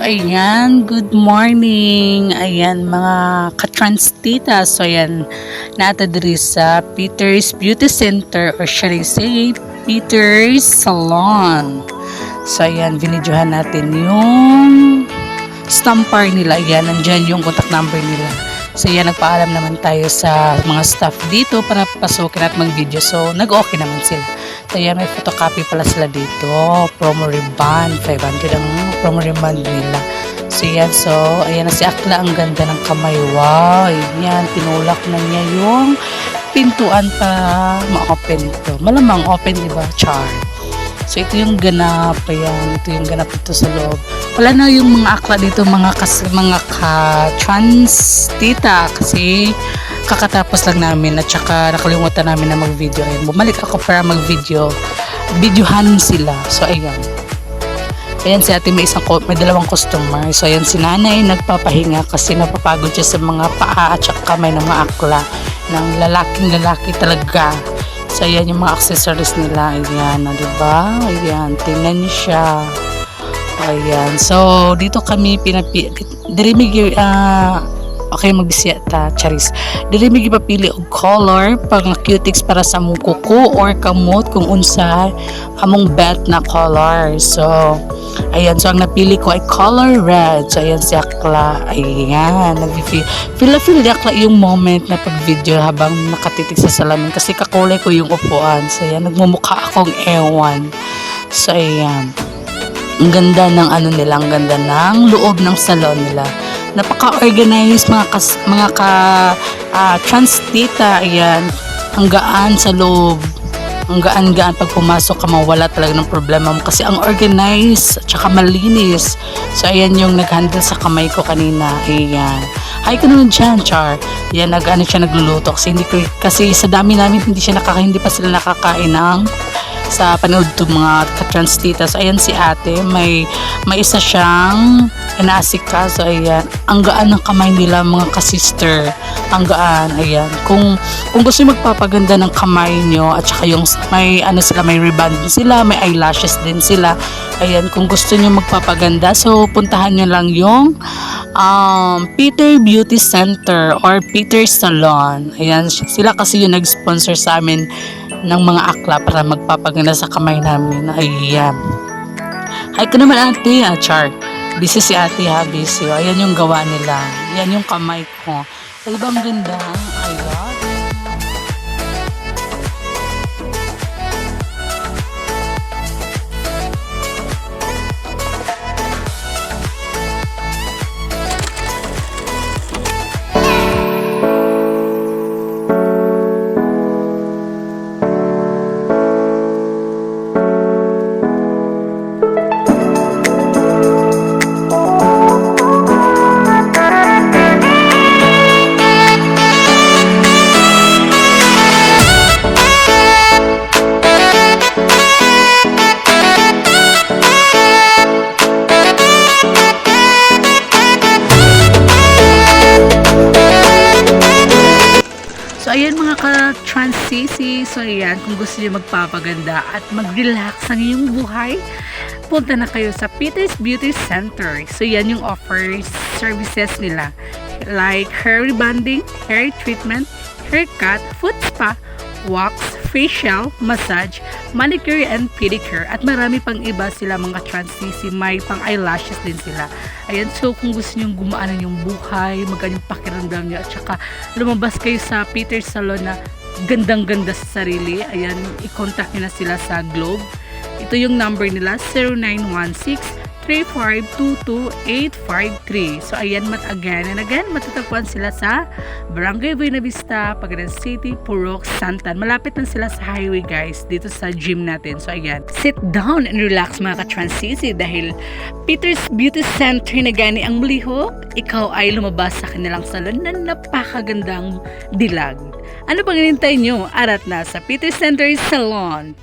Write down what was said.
Ayan, good morning. Ayan, mga ka-transtita. So, ayan, nata diri sa Peter's Beauty Center or should I say, Peter's Salon. So, ayan, binidyohan natin yung stamper nila. Ayan, nandyan yung contact number nila. So, ayan, nagpaalam naman tayo sa mga staff dito para pasukin at mag-video. So, nag-okay naman sila. So, ayan, may photocopy pala sila dito. Promo ribbon, 500 ang promo ribbon nila. So, ayan, ayan na si Akla. Ang ganda ng kamay. Wow, ayan, tinulak na niya yung pintuan para ma-open ito. Malamang open, diba? Char. So, ito yung ganap. Ayan, ito yung ganap ito sa loob. Wala na yung mga akla dito, mga ka-trans tita. Kasi, kakatapos lang namin at saka nakalimutan namin na mag-video. Ayan, bumalik ako para mag-video. Videohan sila. So, ayan. Ayan, si ate may dalawang customer. So, ayan, si nanay nagpapahinga kasi napapagod siya sa mga paa at saka kamay ng mga akla. Ng lalaking-lalaki talaga. So, ayan yung mga accessories nila. Ayan, diba? Ayan, tingnan niyo siya. Ayan. So, dito kami okay, magbisya ta, charis. Dili mi gipapili og color pang cutics para sa among kuko or kamot kung unsa among bet na color. So, ayan. So, ang napili ko ay color red. So, ayan si Akla. Ayan. Feel di Akla yung moment na pag-video habang nakatitig sa salamin kasi kakulay ko yung upuan. So, ayan. Nagmumukha akong ewan. So, ayan. Ang ganda ng ano nila. Ang ganda ng loob ng salon nila. Napaka-organized mga trans-tita. Ayan. Ang gaan sa loob. Ang gaan-gaan pag pumasok ka, mawala talaga ng problema mo kasi ang organized at saka malinis. So, ayan yung nag-handle sa kamay ko kanina. Ayan. Hi ka naman dyan, Char. Ayan, siya nagluluto kasi sa dami namin hindi pa sila nakakain ng sa panood to mga ka-transtita. So, ayan si ate, may isa siyang inaasika. So, ayan, ang gaan ng kamay nila mga ka-sister. Ang gaan, ayan. Kung gusto nyo magpapaganda ng kamay nyo at saka yung may ribbon din sila, may eyelashes din sila. Ayan, kung gusto nyo magpapaganda, so puntahan nyo lang yung Peter Beauty Center or Peter Salon. Ayan, sila kasi yung nag-sponsor sa amin ng mga akla para magpapaganda sa kamay namin. Ayan. Hi ka naman ate, Char. Busy si ate ha, busy. Ayan yung gawa nila. Ayan yung kamay ko. Diba ang ganda? Ayan. So, ayan mga ka-trans-sisi. So, ayan, kung gusto niyo magpapaganda at mag-relax ang iyong buhay, punta na kayo sa Peter's Beauty Center. So, yan yung offers, services nila. Like hair rebonding, hair treatment, haircut, foot spa, wax, facial, massage, manicure and pedicure. At marami pang iba sila mga trans-sisi. May pang eyelashes din sila. Ayan, so kung gusto nyo gumaanan yung buhay, magandang pakiramdam nyo, at saka lumabas kayo sa Peter's Salon na gandang-ganda sa sarili, ayan, i-contact nyo na sila sa Globe. Ito yung number nila, 0916-3522853. So, ayan, again and again, matatagpuan sila sa Barangay Buena Vista, Pagadan City, Purok, Santan. Malapit lang sila sa highway, guys, dito sa gym natin. So, ayan, sit down and relax mga ka-transisi dahil Peter's Beauty Center na gani ang mulihok. Ikaw ay lumabas sa kanilang salon na napakagandang dilag. Ano pang hinintay nyo? Arat na sa Peter's Center Salon.